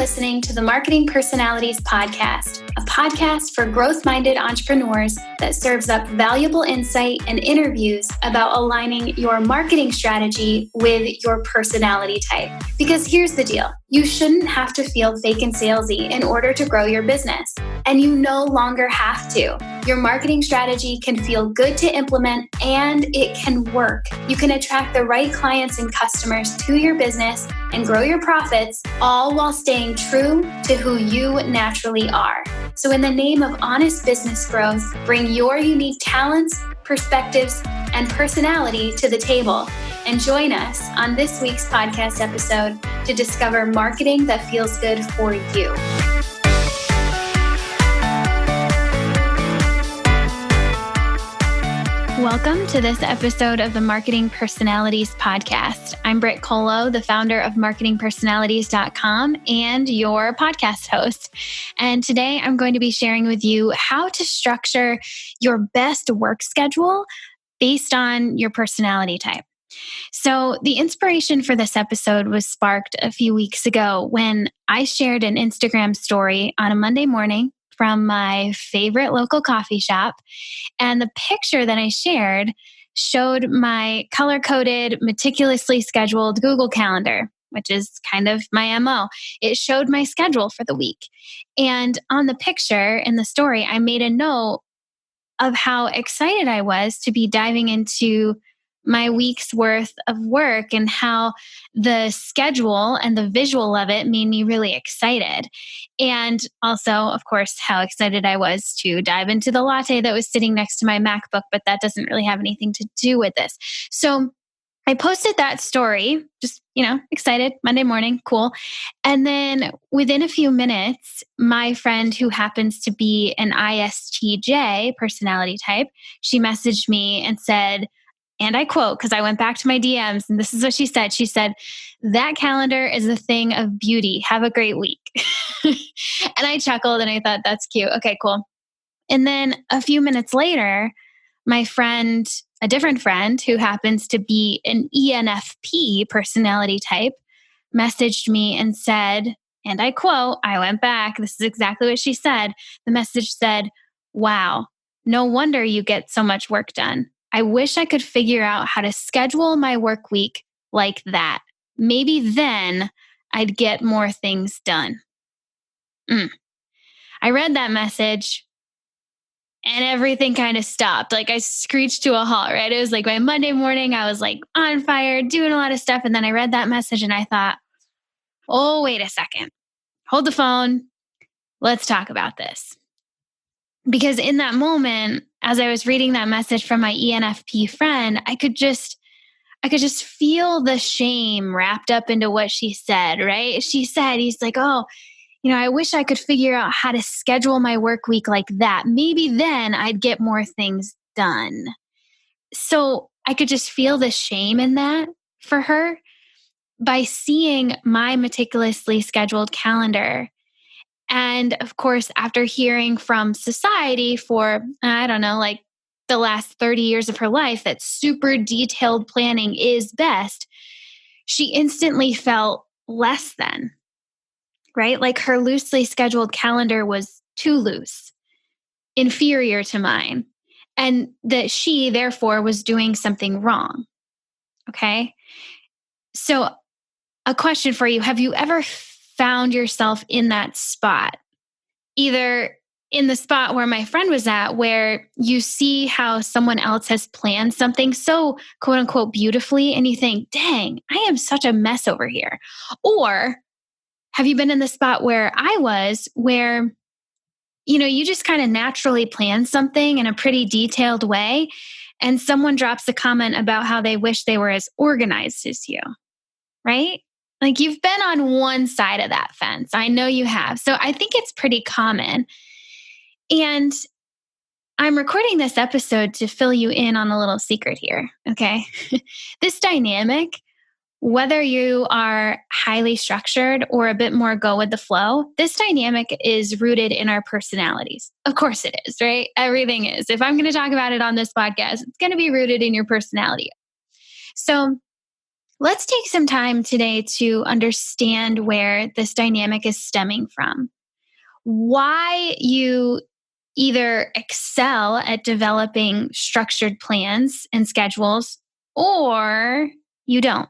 listening to the Marketing Personalities Podcast, a podcast for growth-minded entrepreneurs that serves up valuable insight and interviews about aligning your marketing strategy with your personality type. Because here's the deal. You shouldn't have to feel fake and salesy in order to grow your business. And you no longer have to. Your marketing strategy can feel good to implement and it can work. You can attract the right clients and customers to your business and grow your profits, all while staying true to who you naturally are. So in the name of honest business growth, bring your unique talents, perspectives, and personality to the table. And join us on this week's podcast episode to discover marketing that feels good for you. Welcome to this episode of the Marketing Personalities Podcast. I'm Brit Kolo, the founder of marketingpersonalities.com and your podcast host. And today I'm going to be sharing with you how to structure your best work schedule based on your personality type. So the inspiration for this episode was sparked a few weeks ago when I shared an Instagram story on a Monday morning from my favorite local coffee shop. And the picture that I shared showed my color-coded, meticulously scheduled Google Calendar, which is kind of my MO. It showed my schedule for the week. And on the picture in the story, I made a note of how excited I was to be diving into my week's worth of work and how the schedule and the visual of it made me really excited. And also, of course, how excited I was to dive into the latte that was sitting next to my MacBook, but that doesn't really have anything to do with this. So I posted that story, just, excited, Monday morning, cool. And then within a few minutes, my friend who happens to be an ISTJ personality type, she messaged me and said, and I quote, because I went back to my DMs and this is what she said. She said, "That calendar is a thing of beauty. Have a great week." And I chuckled and I thought, that's cute. Okay, cool. And then a few minutes later, my friend, a different friend who happens to be an ENFP personality type, messaged me and said, and I quote, I went back, this is exactly what she said. The message said, "Wow, no wonder you get so much work done. I wish I could figure out how to schedule my work week like that. Maybe then I'd get more things done." I read that message and everything kind of stopped. Like I screeched to a halt, right? It was like my Monday morning. I was like on fire, doing a lot of stuff. And then I read that message and I thought, oh, wait a second. Hold the phone. Let's talk about this. Because in that moment, as I was reading that message from my ENFP friend, I could just feel the shame wrapped up into what she said, right? She said, he's like, "Oh, I wish I could figure out how to schedule my work week like that. Maybe then I'd get more things done." So I could just feel the shame in that for her by seeing my meticulously scheduled calendar. And of course, after hearing from society for, I don't know, like the last 30 years of her life, that super detailed planning is best, she instantly felt less than, right? Like her loosely scheduled calendar was too loose, inferior to mine, and that she therefore was doing something wrong. Okay. So a question for you, have you ever found yourself in that spot? Either in the spot where my friend was at, where you see how someone else has planned something so quote unquote beautifully and you think, dang, I am such a mess over here. Or have you been in the spot where I was, where, you just kind of naturally plan something in a pretty detailed way and someone drops a comment about how they wish they were as organized as you, right? Like you've been on one side of that fence. I know you have. So I think it's pretty common. And I'm recording this episode to fill you in on a little secret here. Okay. This dynamic, whether you are highly structured or a bit more go with the flow, this dynamic is rooted in our personalities. Of course it is, right? Everything is. If I'm going to talk about it on this podcast, it's going to be rooted in your personality. So Let's take some time today to understand where this dynamic is stemming from. Why you either excel at developing structured plans and schedules or you don't.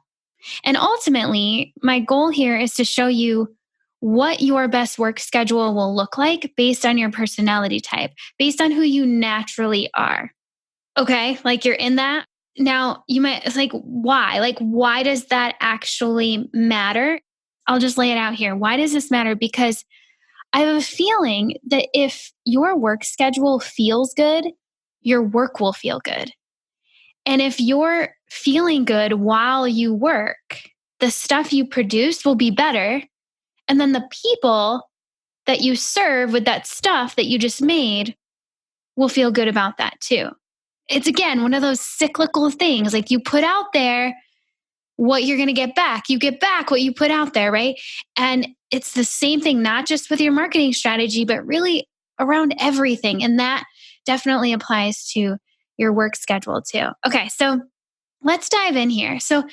And ultimately, my goal here is to show you what your best work schedule will look like based on your personality type, based on who you naturally are. Okay, like you're in that. Now, you might, it's like, why? Like, why does that actually matter? I'll just lay it out here. Why does this matter? Because I have a feeling that if your work schedule feels good, your work will feel good. And if you're feeling good while you work, the stuff you produce will be better. And then the people that you serve with that stuff that you just made will feel good about that too. It's again one of those cyclical things like you put out there what you're going to get back. You get back what you put out there, right? And it's the same thing, not just with your marketing strategy, but really around everything. And that definitely applies to your work schedule too. Okay, so let's dive in here. So,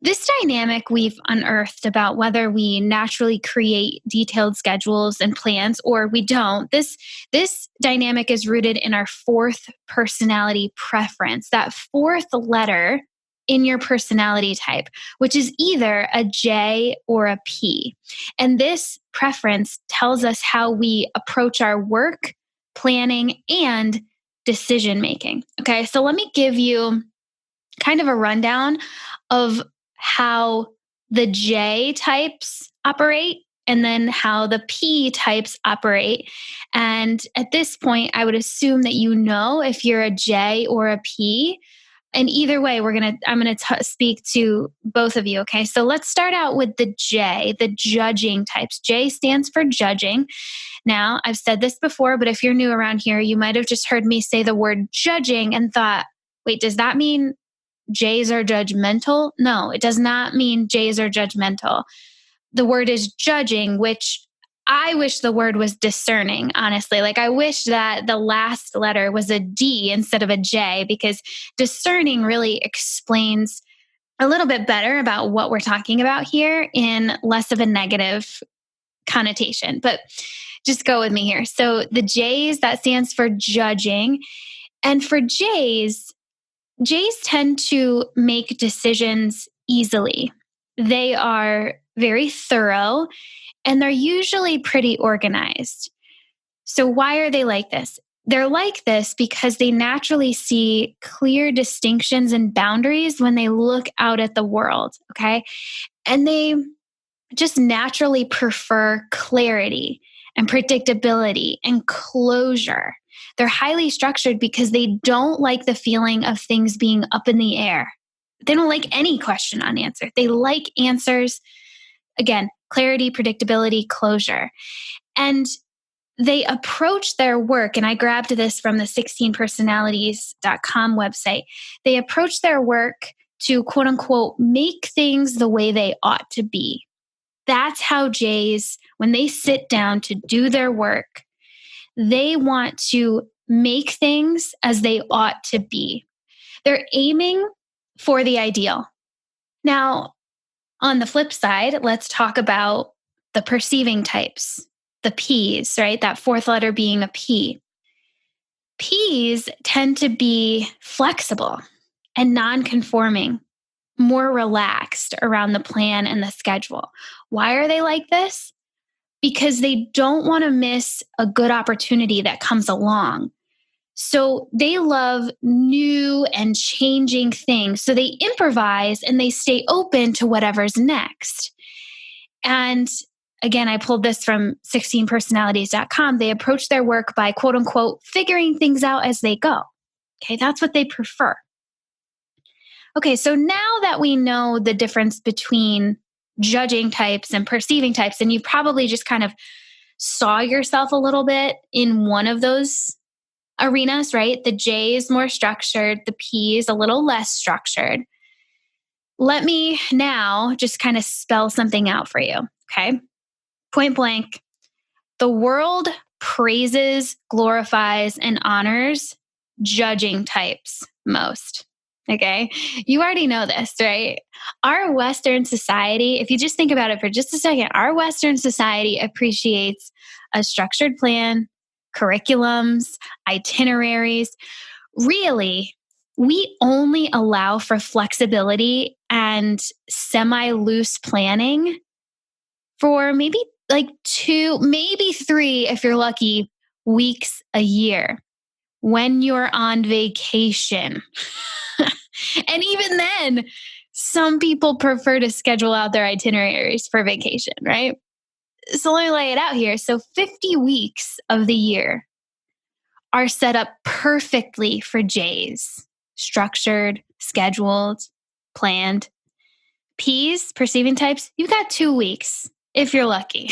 this dynamic we've unearthed about whether we naturally create detailed schedules and plans or we don't. This dynamic is rooted in our fourth personality preference, that fourth letter in your personality type, which is either a J or a P. And this preference tells us how we approach our work, planning, and decision making. Okay, so let me give you kind of a rundown of how the J types operate and then how the P types operate. And at this point, I would assume that you know if you're a J or a P. And either way, I'm gonna speak to both of you. Okay, so let's start out with the J, the judging types. J stands for judging. Now, I've said this before, but if you're new around here, you might have just heard me say the word judging and thought, wait, does that mean J's are judgmental? No, it does not mean J's are judgmental. The word is judging, which I wish the word was discerning, honestly. Like, I wish that the last letter was a D instead of a J, because discerning really explains a little bit better about what we're talking about here in less of a negative connotation. But just go with me here. So, the J's, that stands for judging. And for J's tend to make decisions easily. They are very thorough and they're usually pretty organized. So, why are they like this? They're like this because they naturally see clear distinctions and boundaries when they look out at the world. Okay. And they just naturally prefer clarity and predictability and closure. They're highly structured because they don't like the feeling of things being up in the air. They don't like any question unanswered. They like answers. Again, clarity, predictability, closure. And they approach their work, and I grabbed this from the 16personalities.com website. They approach their work to quote unquote make things the way they ought to be. That's how J's, when they sit down to do their work, they want to make things as they ought to be. They're aiming for the ideal. Now, on the flip side, let's talk about the perceiving types, the P's, right? That fourth letter being a P. P's tend to be flexible and non-conforming, more relaxed around the plan and the schedule. Why are they like this? Because they don't want to miss a good opportunity that comes along. So they love new and changing things. So they improvise and they stay open to whatever's next. And again, I pulled this from 16personalities.com. They approach their work by quote unquote figuring things out as they go. Okay, that's what they prefer. Okay, so now that we know the difference between judging types and perceiving types, and you probably just kind of saw yourself a little bit in one of those arenas, right? The J is more structured, the P is a little less structured. Let me now just kind of spell something out for you, okay? Point blank, the world praises, glorifies, and honors judging types most. Okay. You already know this, right? Our Western society, if you just think about it for just a second, our Western society appreciates a structured plan, curriculums, itineraries. Really, we only allow for flexibility and semi loose planning for maybe like two, maybe three, if you're lucky, weeks a year when you're on vacation. And even then, some people prefer to schedule out their itineraries for vacation, right? So let me lay it out here. So 50 weeks of the year are set up perfectly for J's, structured, scheduled, planned. P's, perceiving types, you've got 2 weeks if you're lucky.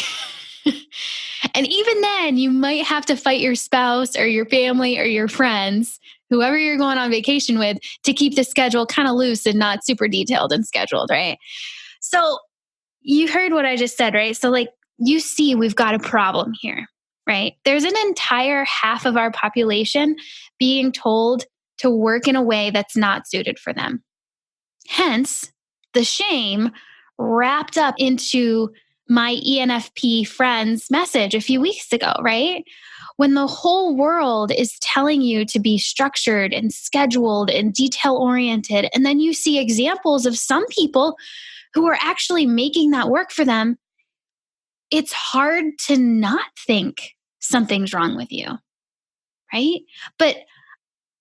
And even then, you might have to fight your spouse or your family or your friends, whoever you're going on vacation with, to keep the schedule kind of loose and not super detailed and scheduled, right? So you heard what I just said, right? So, like, you see, we've got a problem here, right? There's an entire half of our population being told to work in a way that's not suited for them. Hence, the shame wrapped up into my ENFP friend's message a few weeks ago, right? When the whole world is telling you to be structured and scheduled and detail oriented, and then you see examples of some people who are actually making that work for them, it's hard to not think something's wrong with you, right? But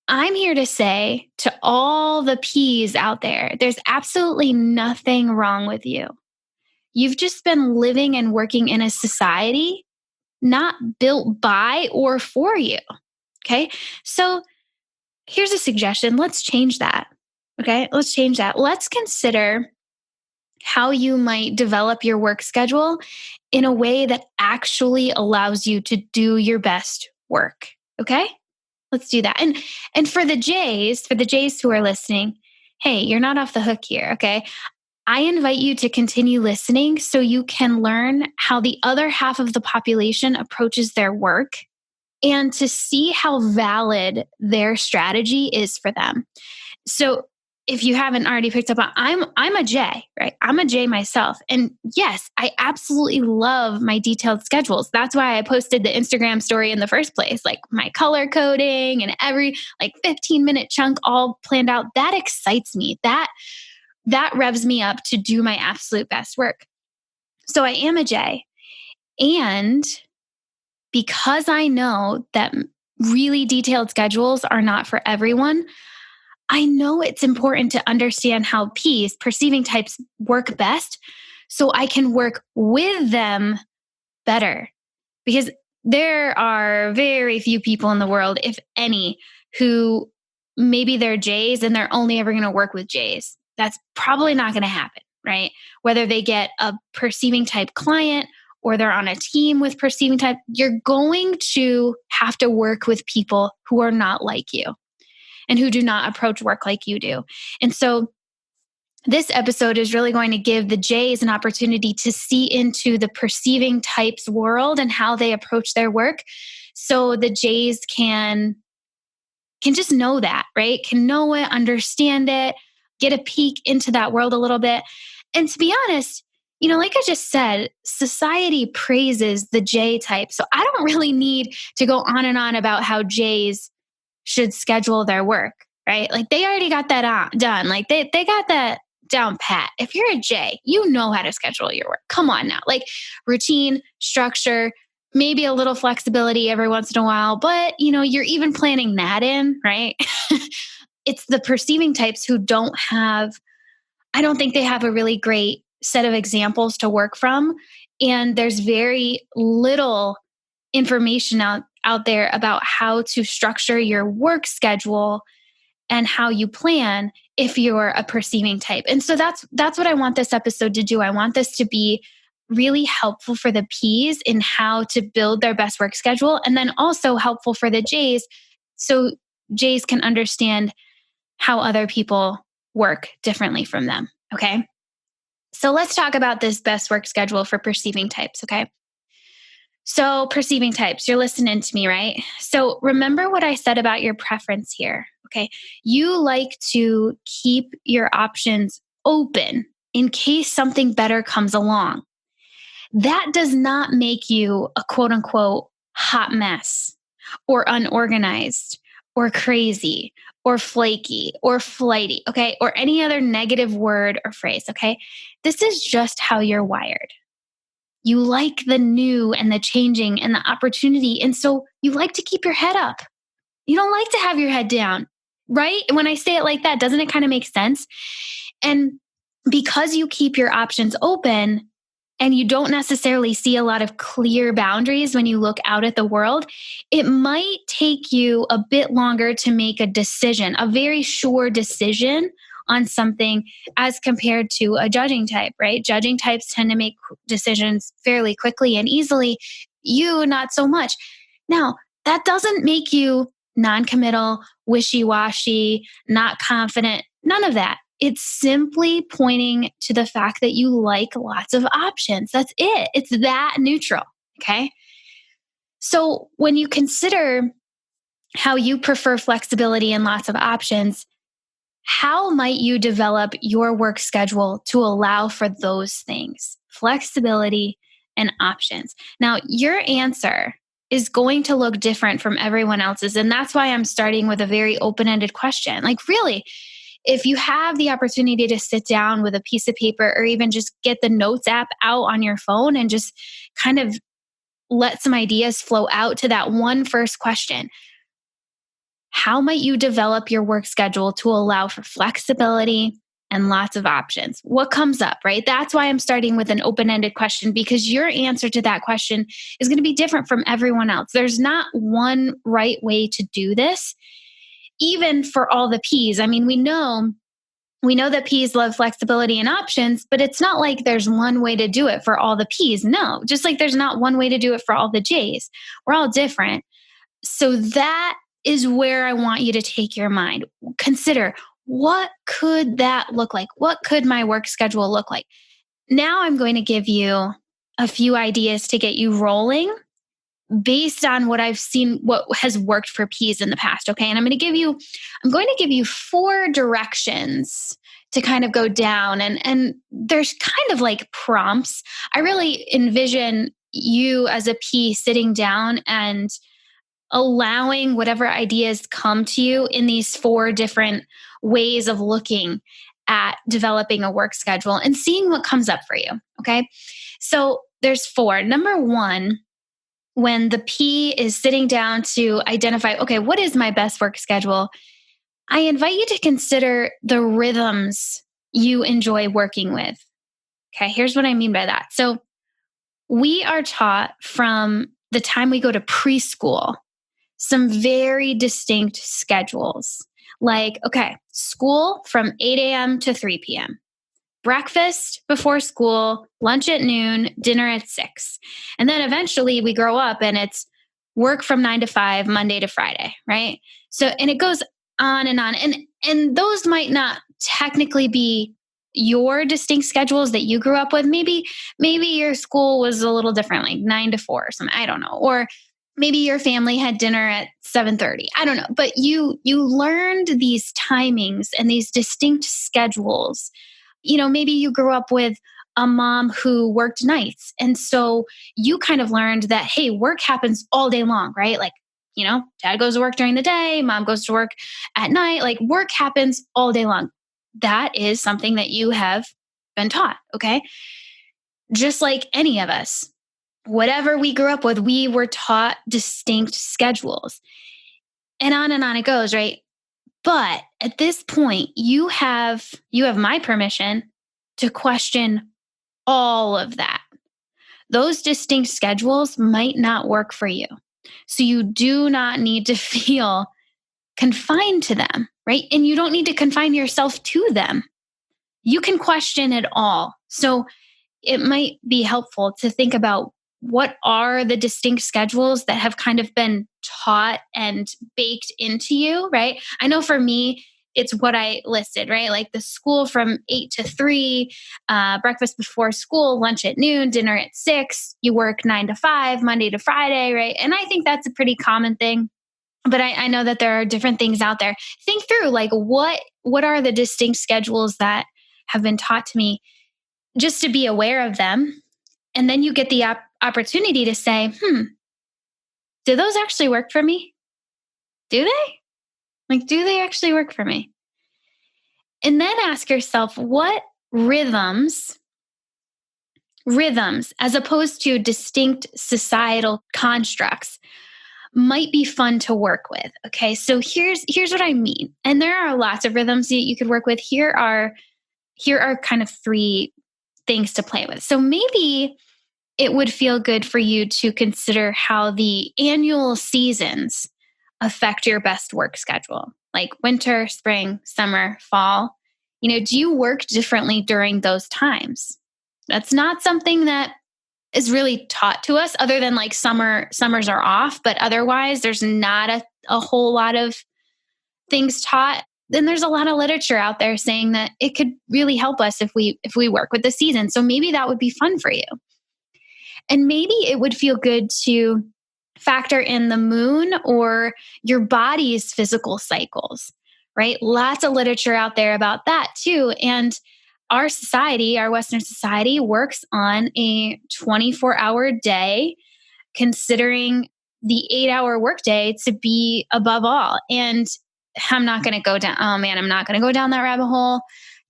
I'm here to say to all the P's out there, there's absolutely nothing wrong with you. You've just been living and working in a society not built by or for you. Okay. So here's a suggestion. Let's change that. Okay. Let's change that. Let's consider how you might develop your work schedule in a way that actually allows you to do your best work. Okay. Let's do that. And for the J's who are listening, hey, you're not off the hook here, okay? I invite you to continue listening so you can learn how the other half of the population approaches their work and to see how valid their strategy is for them. So if you haven't already picked up on, I'm a J, right? I'm a J myself. And yes, I absolutely love my detailed schedules. That's why I posted the Instagram story in the first place, like my color coding and every like 15-minute chunk all planned out. That excites me. That revs me up to do my absolute best work. So I am a J. And because I know that really detailed schedules are not for everyone, I know it's important to understand how P's, perceiving types, work best so I can work with them better. Because there are very few people in the world, if any, who maybe they're J's and they're only ever going to work with J's. That's probably not going to happen, right? Whether they get a perceiving type client or they're on a team with perceiving type, you're going to have to work with people who are not like you and who do not approach work like you do. And so this episode is really going to give the J's an opportunity to see into the perceiving types world and how they approach their work. So the J's can just know that, right? Can know it, understand it, get a peek into that world a little bit. And to be honest, like I just said, society praises the J type. So I don't really need to go on and on about how J's should schedule their work, right? Like they already got that done. Like they got that down pat. If you're a J, you know how to schedule your work. Come on now. Like routine, structure, maybe a little flexibility every once in a while, but you're even planning that in, right? It's the perceiving types who I don't think they have a really great set of examples to work from. And there's very little information out there about how to structure your work schedule and how you plan if you're a perceiving type. And so that's what I want this episode to do. I want this to be really helpful for the P's in how to build their best work schedule, and then also helpful for the J's so J's can understand how other people work differently from them. Okay. So let's talk about this best work schedule for perceiving types. Okay. So perceiving types, you're listening to me, right? So remember what I said about your preference here. Okay. You like to keep your options open in case something better comes along. That does not make you a quote unquote hot mess or unorganized or crazy or flaky or flighty, okay, or any other negative word or phrase, okay? This is just how you're wired. You like the new and the changing and the opportunity. And so you like to keep your head up. You don't like to have your head down, right? When I say it like that, doesn't it kind of make sense? And because you keep your options open, and you don't necessarily see a lot of clear boundaries when you look out at the world, it might take you a bit longer to make a decision, a very sure decision on something as compared to a judging type, right? Judging types tend to make decisions fairly quickly and easily. You, not so much. Now, that doesn't make you non committal, wishy washy, not confident, none of that. It's simply pointing to the fact that you like lots of options. That's it. It's that neutral. Okay. So when you consider how you prefer flexibility and lots of options, how might you develop your work schedule to allow for those things? Flexibility and options. Now, your answer is going to look different from everyone else's. And that's why I'm starting with a very open ended question. Like, really, if you have the opportunity to sit down with a piece of paper or even just get the notes app out on your phone and just kind of let some ideas flow out to that one first question. How might you develop your work schedule to allow for flexibility and lots of options? What comes up, right? That's why I'm starting with an open ended question, because your answer to that question is going to be different from everyone else. There's not one right way to do this, even for all the P's. I mean, we know that P's love flexibility and options, but it's not like there's one way to do it for all the P's. No, just like there's not one way to do it for all the J's. We're all different. So that is where I want you to take your mind. Consider, what could that look like? What could my work schedule look like? Now I'm going to give you a few ideas to get you rolling based on what I've seen, what has worked for P's in the past. Okay. And I'm going to give you 4 directions to kind of go down. And there's kind of like prompts. I really envision you as a P sitting down and allowing whatever ideas come to you in these 4 different ways of looking at developing a work schedule and seeing what comes up for you. Okay. So there's 4. Number 1, when the P is sitting down to identify, okay, what is my best work schedule? I invite you to consider the rhythms you enjoy working with. Okay, here's what I mean by that. So we are taught from the time we go to preschool some very distinct schedules. Like, okay, school from 8 a.m. to 3 p.m. Breakfast before school, lunch at noon, dinner at 6. And then eventually we grow up and it's work from 9 to 5, Monday to Friday, right? So, and it goes on and on. And those might not technically be your distinct schedules that you grew up with. Maybe your school was a little different, like 9 to 4 or something. I don't know. Or maybe your family had dinner at 7:30. I don't know. But you learned these timings and these distinct schedules. Maybe you grew up with a mom who worked nights. And so you kind of learned that, hey, work happens all day long, right? Like, dad goes to work during the day, mom goes to work at night. Like, work happens all day long. That is something that you have been taught. Okay. Just like any of us, whatever we grew up with, we were taught distinct schedules. And on it goes, right? But at this point, you have my permission to question all of that. Those distinct schedules might not work for you. So you do not need to feel confined to them, right? And you don't need to confine yourself to them. You can question it all. So it might be helpful to think about, what are the distinct schedules that have kind of been taught and baked into you, right? I know for me, it's what I listed, right? Like the school from 8 to 3, breakfast before school, lunch at noon, dinner at 6, you work 9 to 5, Monday to Friday, right? And I think that's a pretty common thing. But I know that there are different things out there. Think through like what are the distinct schedules that have been taught to me, just to be aware of them. And then you get the opportunity to say, do those actually work for me? Do they? Like, do they actually work for me? And then ask yourself, what rhythms, as opposed to distinct societal constructs, might be fun to work with. Okay. So here's what I mean. And there are lots of rhythms that you could work with. Here are kind of three things to play with. So maybe it would feel good for you to consider how the annual seasons affect your best work schedule, like winter, spring, summer, fall. Do you work differently during those times? That's not something that is really taught to us, other than like summers are off, but otherwise there's not a whole lot of things taught. Then there's a lot of literature out there saying that it could really help us if we work with the season. So maybe that would be fun for you. And maybe it would feel good to factor in the moon or your body's physical cycles, right? Lots of literature out there about that too. And our society, our Western society, works on a 24-hour day, considering the 8-hour workday to be above all. And I'm not going to go down, oh man, I'm not going to go down that rabbit hole.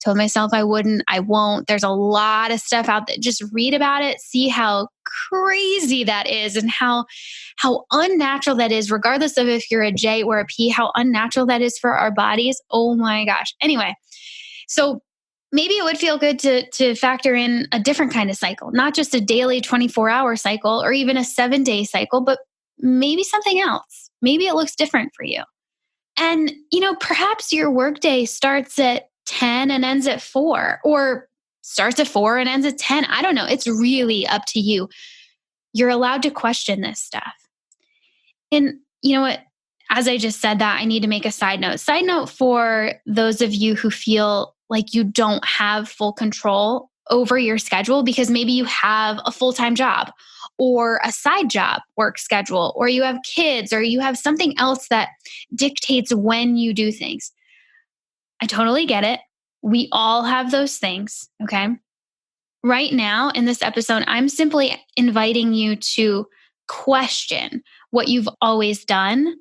Told myself I wouldn't, I won't. There's a lot of stuff out there. Just read about it, see how crazy that is and how unnatural that is, regardless of if you're a J or a P, how unnatural that is for our bodies. Oh my gosh. Anyway, so maybe it would feel good to factor in a different kind of cycle, not just a daily 24-hour cycle or even a 7-day cycle, but maybe something else. Maybe it looks different for you. And, perhaps your workday starts at 10 and ends at 4, or starts at 4 and ends at 10. I don't know. It's really up to you. You're allowed to question this stuff. And you know what? As I just said that, I need to make a side note. Side note for those of you who feel like you don't have full control over your schedule because maybe you have a full-time job or a side job work schedule, or you have kids, or you have something else that dictates when you do things. I totally get it. We all have those things. Okay. Right now in this episode, I'm simply inviting you to question what you've always done,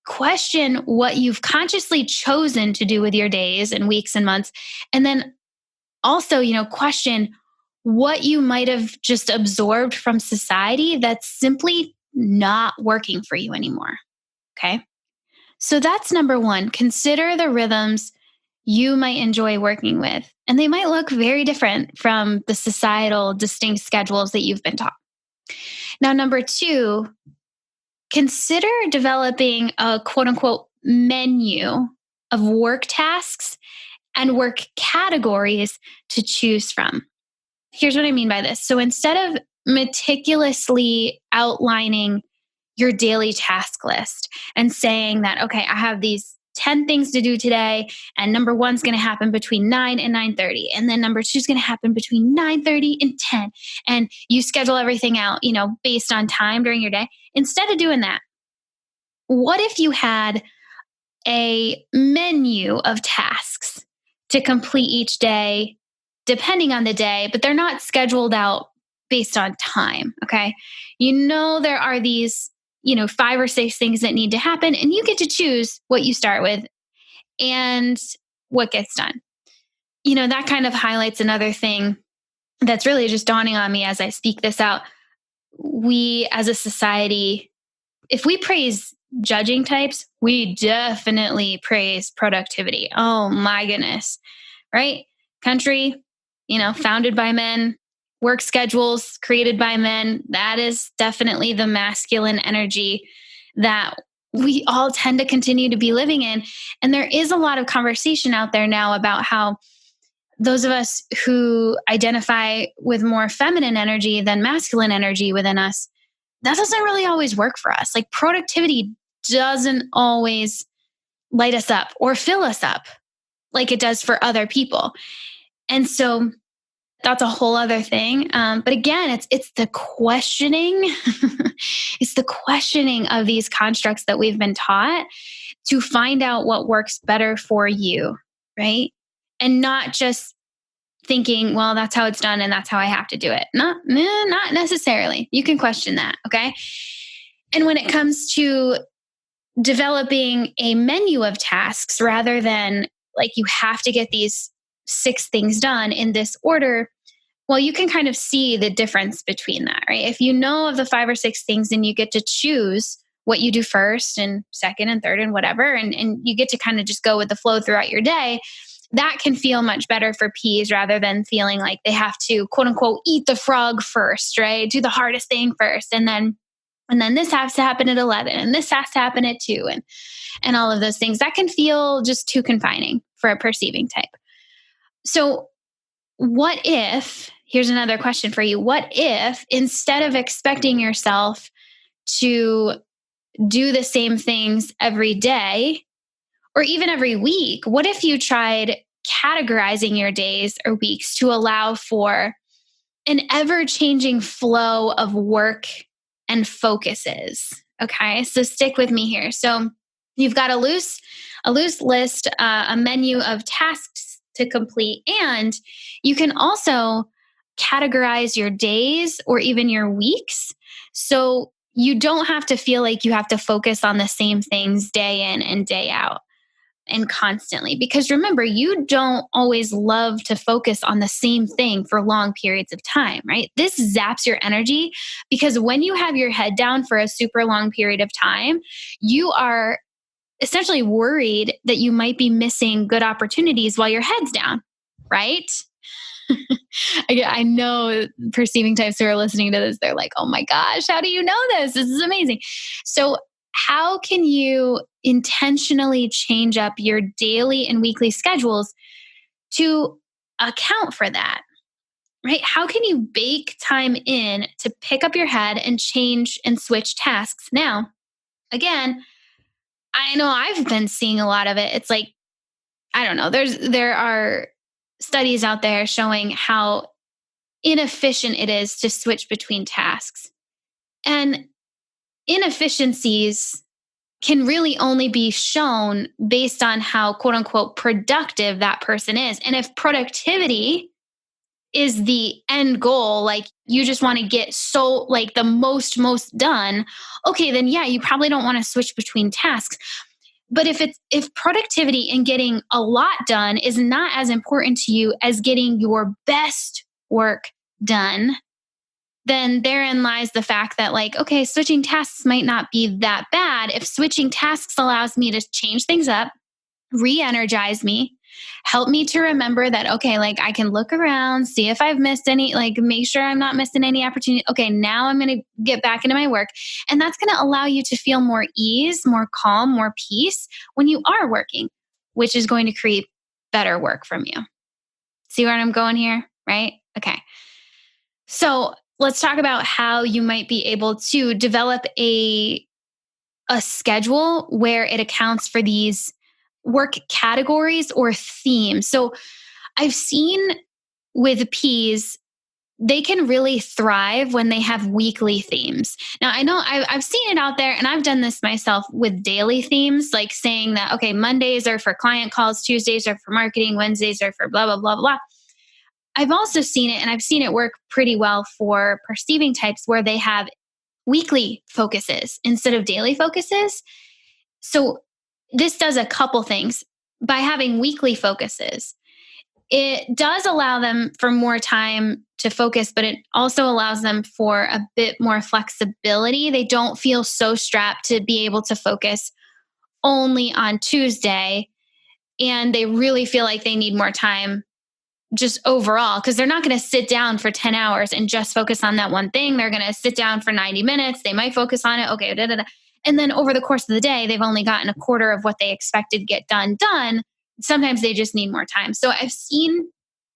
question what you've consciously chosen to do with your days and weeks and months. And then also, question what you might have just absorbed from society that's simply not working for you anymore. Okay. So that's number one. Consider the rhythms you might enjoy working with, and they might look very different from the societal distinct schedules that you've been taught. Now, number two, consider developing a quote unquote menu of work tasks and work categories to choose from. Here's what I mean by this. So instead of meticulously outlining your daily task list and saying that, okay, I have these 10 things to do today, and number one's going to happen between 9 and 9:30, and then number two is going to happen between 9:30 and 10, and you schedule everything out, based on time during your day. Instead of doing that, what if you had a menu of tasks to complete each day, depending on the day, but they're not scheduled out based on time. Okay. There are these, 5 or 6 things that need to happen, and you get to choose what you start with and what gets done. That kind of highlights another thing that's really just dawning on me as I speak this out. We as a society, if we praise judging types, we definitely praise productivity. Oh my goodness. Right? Country, founded by men, work schedules created by men. That is definitely the masculine energy that we all tend to continue to be living in. And there is a lot of conversation out there now about how those of us who identify with more feminine energy than masculine energy within us, that doesn't really always work for us. Like productivity doesn't always light us up or fill us up like it does for other people. And so that's a whole other thing. But again, it's the questioning, it's the questioning of these constructs that we've been taught to find out what works better for you, right? And not just thinking, well, that's how it's done and that's how I have to do it. Not necessarily. You can question that, okay? And when it comes to developing a menu of tasks rather than like you have to get these 6 things done in this order, well, you can kind of see the difference between that, right? If you know of the 5 or 6 things, then you get to choose what you do first and second and third and whatever, and you get to kind of just go with the flow throughout your day. That can feel much better for peas rather than feeling like they have to quote unquote eat the frog first, right? Do the hardest thing first. And then this has to happen at 11 and this has to happen at 2 and all of those things. That can feel just too confining for a perceiving type. So what if, here's another question for you. What if instead of expecting yourself to do the same things every day or even every week, what if you tried categorizing your days or weeks to allow for an ever-changing flow of work and focuses? Okay, so stick with me here. So you've got a loose list, a menu of tasks to complete, and you can also categorize your days or even your weeks. So you don't have to feel like you have to focus on the same things day in and day out and constantly. Because remember, you don't always love to focus on the same thing for long periods of time, right? This zaps your energy because when you have your head down for a super long period of time, you are essentially worried that you might be missing good opportunities while your head's down, right? I know perceiving types who are listening to this, they're like, oh my gosh, how do you know this? This is amazing. So, how can you intentionally change up your daily and weekly schedules to account for that? Right? How can you bake time in to pick up your head and change and switch tasks? Now, again, I know I've been seeing a lot of it. It's like, I don't know, there are studies out there showing how inefficient it is to switch between tasks. And inefficiencies can really only be shown based on how quote unquote productive that person is. And if productivity is the end goal, like you just want to get so like the most done, okay, then yeah, you probably don't want to switch between tasks. But if productivity and getting a lot done is not as important to you as getting your best work done, then therein lies the fact that like, okay, switching tasks might not be that bad. If switching tasks allows me to change things up, re-energize me, help me to remember that, okay, like I can look around, see if I've missed any, like make sure I'm not missing any opportunity. Okay, now I'm going to get back into my work. And that's going to allow you to feel more ease, more calm, more peace when you are working, which is going to create better work from you. See where I'm going here, right? Okay. So let's talk about how you might be able to develop a schedule where it accounts for these work categories or themes. So I've seen with peas, they can really thrive when they have weekly themes. Now, I know I've seen it out there and I've done this myself with daily themes, like saying that, okay, Mondays are for client calls, Tuesdays are for marketing, Wednesdays are for blah, blah, blah, blah. I've also seen it, and I've seen it work pretty well for perceiving types where they have weekly focuses instead of daily focuses. So this does a couple things. By having weekly focuses, it does allow them for more time to focus, but it also allows them for a bit more flexibility. They don't feel so strapped to be able to focus only on Tuesday, and they really feel like they need more time just overall, because they're not going to sit down for 10 hours and just focus on that one thing. They're going to sit down for 90 minutes. They might focus on it. Okay. Da, da, da. And then over the course of the day, they've only gotten a quarter of what they expected to get done. Sometimes they just need more time. So I've seen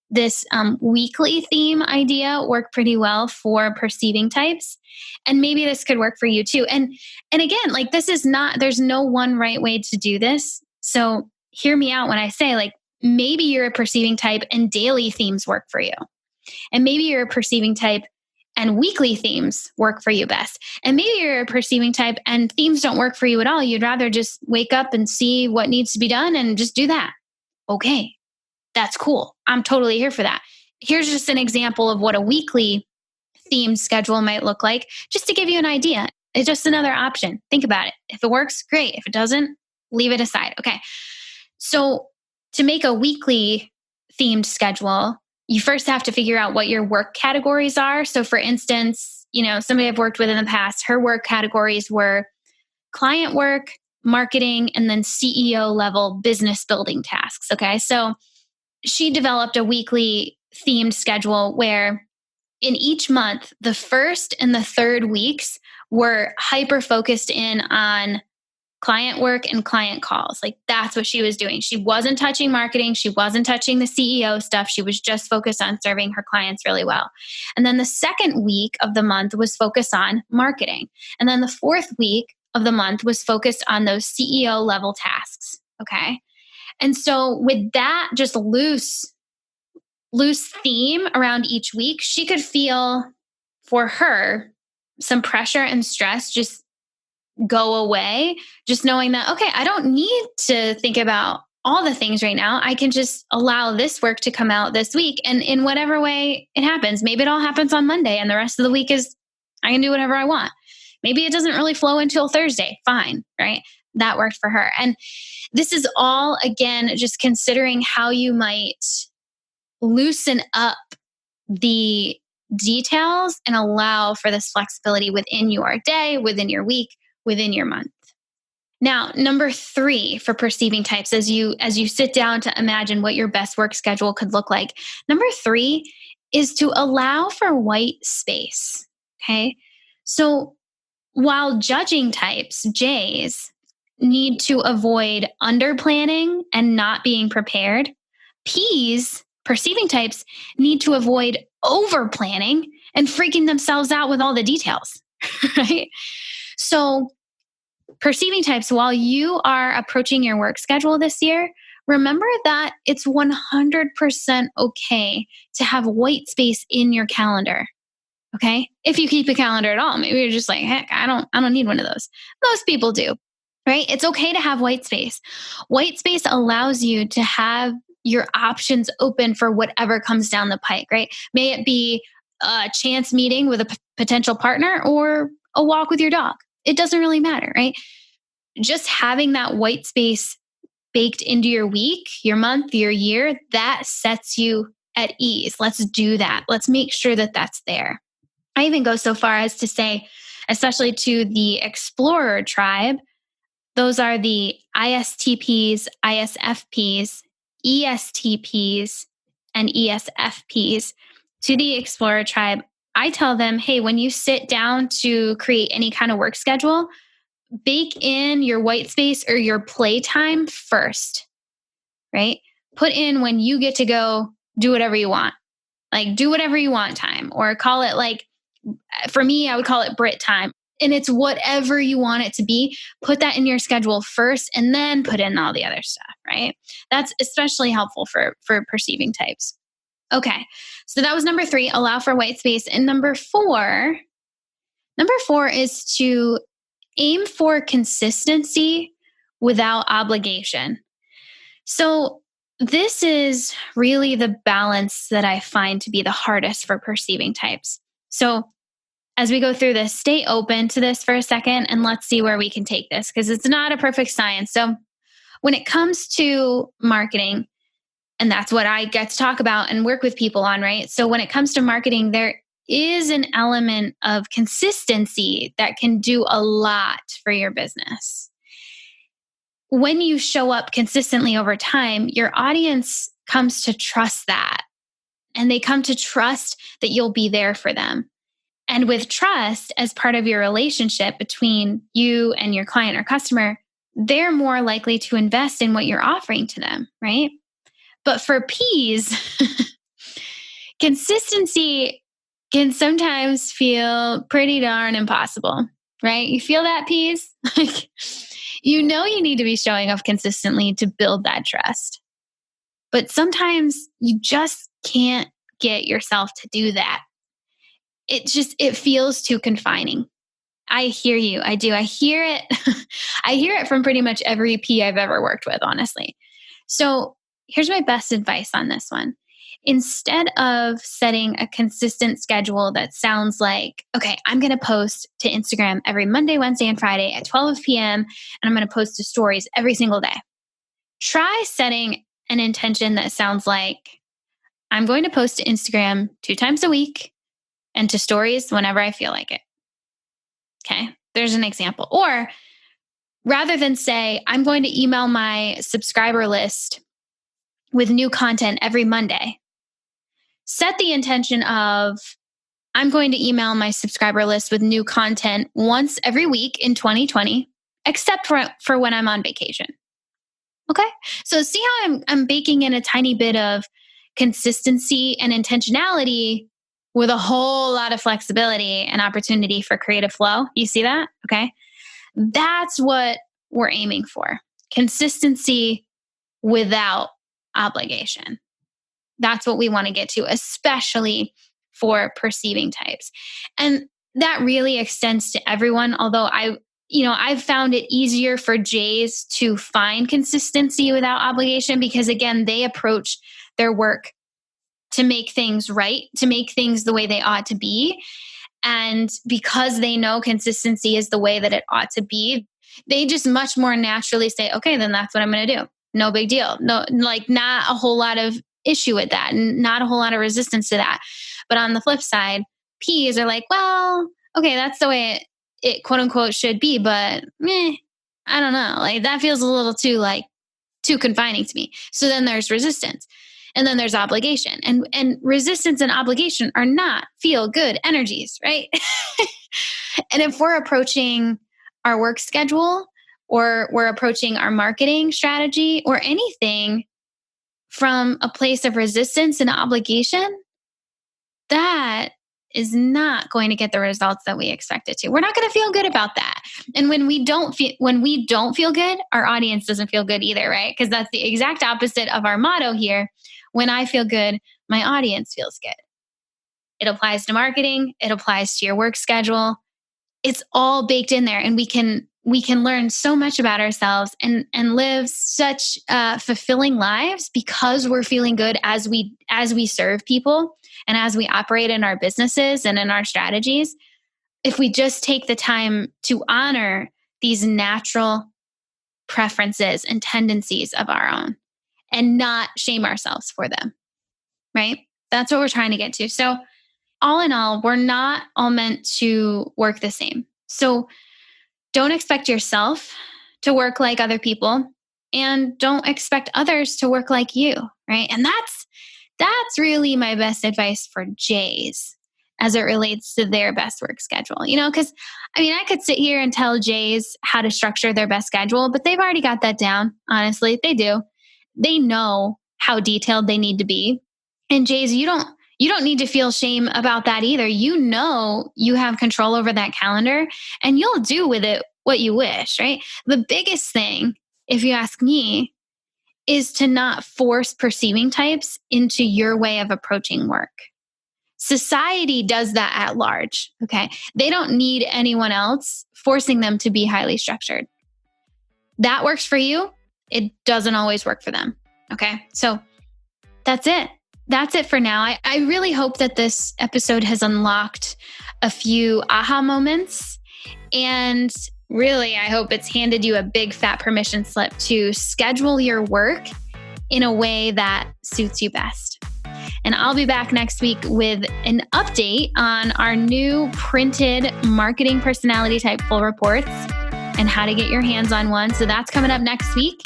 this weekly theme idea work pretty well for perceiving types. And maybe this could work for you too. And again, like there's no one right way to do this. So hear me out when I say like, maybe you're a perceiving type and daily themes work for you. And maybe you're a perceiving type and weekly themes work for you best. And maybe you're a perceiving type and themes don't work for you at all. You'd rather just wake up and see what needs to be done and just do that. Okay, that's cool. I'm totally here for that. Here's just an example of what a weekly themed schedule might look like, just to give you an idea. It's just another option. Think about it. If it works, great. If it doesn't, leave it aside. Okay. So to make a weekly themed schedule, you first have to figure out what your work categories are. So for instance, somebody I've worked with in the past, her work categories were client work, marketing, and then CEO level business building tasks. Okay. So she developed a weekly themed schedule where in each month, the first and the third weeks were hyper focused in on client work and client calls. Like that's what she was doing. She wasn't touching marketing. She wasn't touching the CEO stuff. She was just focused on serving her clients really well. And then the second week of the month was focused on marketing. And then the fourth week of the month was focused on those CEO level tasks. Okay. And so with that just loose theme around each week, she could feel for her some pressure and stress just go away, just knowing that, okay, I don't need to think about all the things right now. I can just allow this work to come out this week. And in whatever way it happens, maybe it all happens on Monday and the rest of the week is I can do whatever I want. Maybe it doesn't really flow until Thursday. Fine, right? That worked for her. And this is all, again, just considering how you might loosen up the details and allow for this flexibility within your day, within your week, within your month. Now, number 3 for perceiving types, as you sit down to imagine what your best work schedule could look like, number 3 is to allow for white space. Okay. So while judging types, J's, need to avoid under planning and not being prepared, P's, perceiving types, need to avoid over planning and freaking themselves out with all the details, right? So perceiving types, while you are approaching your work schedule this year, remember that it's 100% okay to have white space in your calendar. Okay. If you keep a calendar at all, maybe you're just like, heck, I don't need one of those. Most people do, right? It's okay to have white space. White space allows you to have your options open for whatever comes down the pike, right? May it be a chance meeting with a potential partner or a walk with your dog. It doesn't really matter, right? Just having that white space baked into your week, your month, your year, that sets you at ease. Let's do that. Let's make sure that that's there. I even go so far as to say, especially to the explorer tribe, those are the ISTPs, ISFPs, ESTPs, and ESFPs. To the explorer tribe, I tell them, hey, when you sit down to create any kind of work schedule, bake in your white space or your playtime first, right? Put in when you get to go do whatever you want, like do whatever you want time, or call it like, for me, I would call it Brit time. And it's whatever you want it to be. Put that in your schedule first and then put in all the other stuff, right? That's especially helpful for perceiving types. Okay. So that was number 3, allow for white space. And number 4 is to aim for consistency without obligation. So this is really the balance that I find to be the hardest for perceiving types. So as we go through this, stay open to this for a second and let's see where we can take this, because it's not a perfect science. So when it comes to marketing, and that's what I get to talk about and work with people on, right? So when it comes to marketing, there is an element of consistency that can do a lot for your business. When you show up consistently over time, your audience comes to trust that. And they come to trust that you'll be there for them. And with trust as part of your relationship between you and your client or customer, they're more likely to invest in what you're offering to them, right? But for P's, consistency can sometimes feel pretty darn impossible, right? You feel that, P's? Like, you need to be showing up consistently to build that trust. But sometimes you just can't get yourself to do that. It feels too confining. I hear you. I do. I hear it. I hear it from pretty much every P I've ever worked with, honestly. So here's my best advice on this one. Instead of setting a consistent schedule that sounds like, okay, I'm going to post to Instagram every Monday, Wednesday, and Friday at 12 p.m., and I'm going to post to stories every single day. Try setting an intention that sounds like, I'm going to post to Instagram 2 times a week and to stories whenever I feel like it. Okay, there's an example. Or rather than say, I'm going to email my subscriber list with new content every Monday, set the intention of, I'm going to email my subscriber list with new content once every week in 2020, except for when I'm on vacation. Okay, so see how I'm baking in a tiny bit of consistency and intentionality with a whole lot of flexibility and opportunity for creative flow. You see that? Okay. That's what we're aiming for. Consistency without obligation. That's what we want to get to, especially for perceiving types. And that really extends to everyone. Although I've found it easier for J's to find consistency without obligation because, again, they approach their work to make things right, to make things the way they ought to be. And because they know consistency is the way that it ought to be, they just much more naturally say, okay, then that's what I'm going to do. No big deal. No, like not a whole lot of issue with that, and not a whole lot of resistance to that. But on the flip side, P's are like, well, okay, that's the way it quote unquote should be, but I don't know. Like that feels a little too confining to me. So then there's resistance. And then there's obligation. And resistance and obligation are not feel good energies, right? And if we're approaching our work schedule or we're approaching our marketing strategy or anything from a place of resistance and obligation, that is not going to get the results that we expect it to. We're not going to feel good about that. And when we don't feel good, our audience doesn't feel good either, right? Because that's the exact opposite of our motto here. When I feel good, my audience feels good. It applies to marketing. It applies to your work schedule. It's all baked in there, and we can learn so much about ourselves and live such fulfilling lives because we're feeling good as we serve people and as we operate in our businesses and in our strategies. If we just take the time to honor these natural preferences and tendencies of our own and not shame ourselves for them, right? That's what we're trying to get to. So all in all, we're not all meant to work the same. So don't expect yourself to work like other people, and don't expect others to work like you, right? And that's really my best advice for J's as it relates to their best work schedule. Because I could sit here and tell J's how to structure their best schedule, but they've already got that down. Honestly, they do. They know how detailed they need to be. And J's, you don't need to feel shame about that either. You know you have control over that calendar, and you'll do with it what you wish, right? The biggest thing, if you ask me, is to not force perceiving types into your way of approaching work. Society does that at large, okay? They don't need anyone else forcing them to be highly structured. That works for you. It doesn't always work for them, okay? So that's it. That's it for now. I really hope that this episode has unlocked a few aha moments. And really, I hope it's handed you a big fat permission slip to schedule your work in a way that suits you best. And I'll be back next week with an update on our new printed marketing personality type full reports and how to get your hands on one. So that's coming up next week.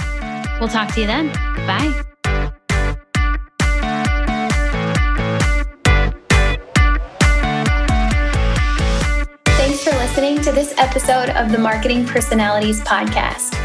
We'll talk to you then. Bye. Thanks for listening to this episode of the Marketing Personalities Podcast.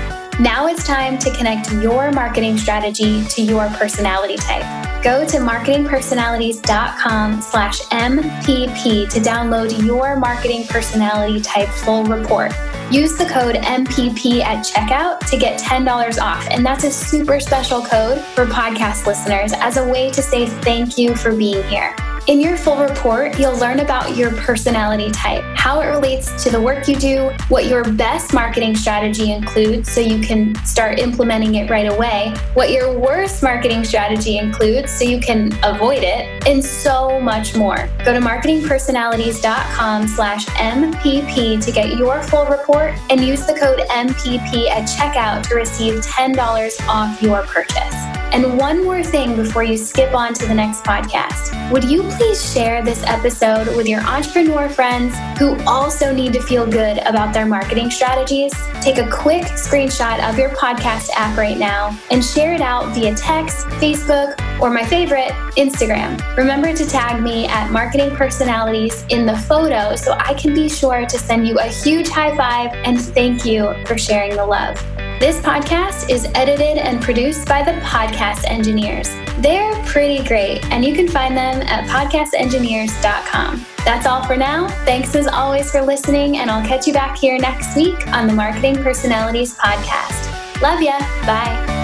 Now it's time to connect your marketing strategy to your personality type. Go to marketingpersonalities.com/MPP to download your marketing personality type full report. Use the code MPP at checkout to get $10 off. And that's a super special code for podcast listeners as a way to say thank you for being here. In your full report, you'll learn about your personality type, how it relates to the work you do, what your best marketing strategy includes so you can start implementing it right away, what your worst marketing strategy includes so you can avoid it, and so much more. Go to marketingpersonalities.com/MPP to get your full report and use the code MPP at checkout to receive $10 off your purchase. And one more thing before you skip on to the next podcast. Would you please share this episode with your entrepreneur friends who also need to feel good about their marketing strategies? Take a quick screenshot of your podcast app right now and share it out via text, Facebook, or my favorite, Instagram. Remember to tag me at Marketing Personalities in the photo so I can be sure to send you a huge high five and thank you for sharing the love. This podcast is edited and produced by the Podcast Engineers. They're pretty great, and you can find them at podcastengineers.com. That's all for now. Thanks as always for listening, and I'll catch you back here next week on the Marketing Personalities Podcast. Love ya. Bye.